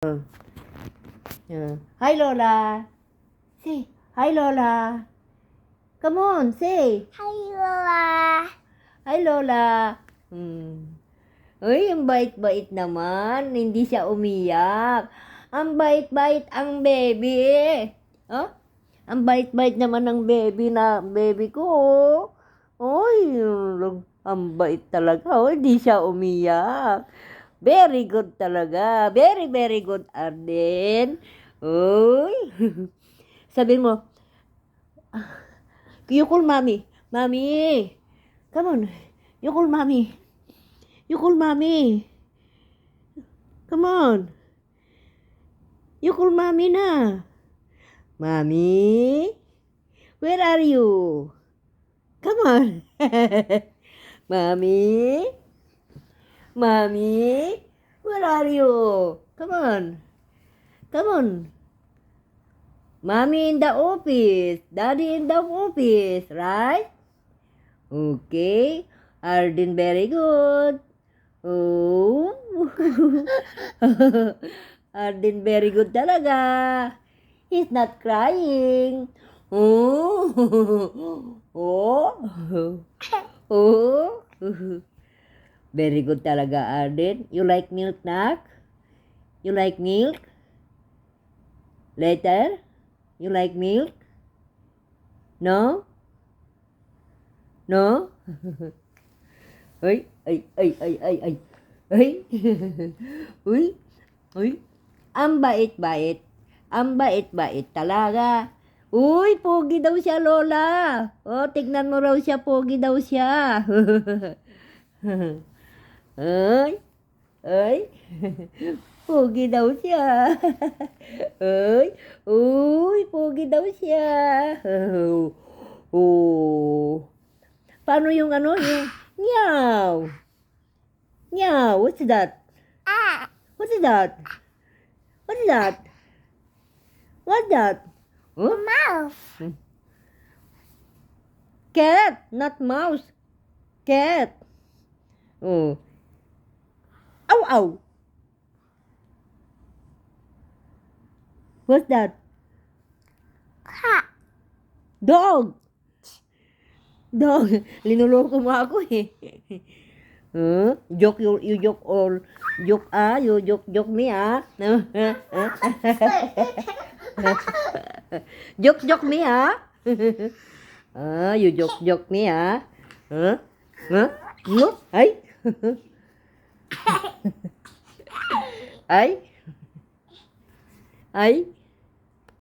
Hi, Lola. Say, hi, Lola. Come on, say. Hi, Lola. Hi, Lola. Uy, ang bait-bait naman. Hindi siya umiyak. Ang bait-bait ang baby. Oh? Ang bait-bait naman ng baby ko. Uy, ang bait talaga. Uy, hindi siya umiyak. Very good talaga. Very, very good, Arden. Uy. Sabihin mo, you call mommy. Mommy. Come on. You call mommy. You call mommy. Come on. You call mommy na. Mommy. Where are you? Come on. Mommy. Mommy. Where are you? Come on. Come on. Mommy in the office. Daddy in the office. Right? Okay. Arden, very good. Oh. Arden, very good talaga. He's not crying. Oh. Oh. Oh. Very good talaga, Arden. You like milk, Nak? You like milk? Later? You like milk? No? No? Ay, ay, ay, ay, ay, ay. Ay. Uy, uy. Ang bait-bait. Ang bait-bait talaga. Uy, pogi daw siya, Lola. Oh, tignan mo raw siya, pogi daw siya. Ay, ay. Pogi daw siya. Ay, uy, pogi daw siya. Oh. Paano yung ano, yung meow? Meow, what's that? What's that? What's that? What's that? Huh? Mouse. Cat, not mouse. Cat. Oh. Ow, ow. What's that? Cat. Dog. Dog. Linuloko mo ako eh. Huh? Joke you joke or joke you joke me joke me you joke me Huh? Huh? No? Ay. Ay. Ay.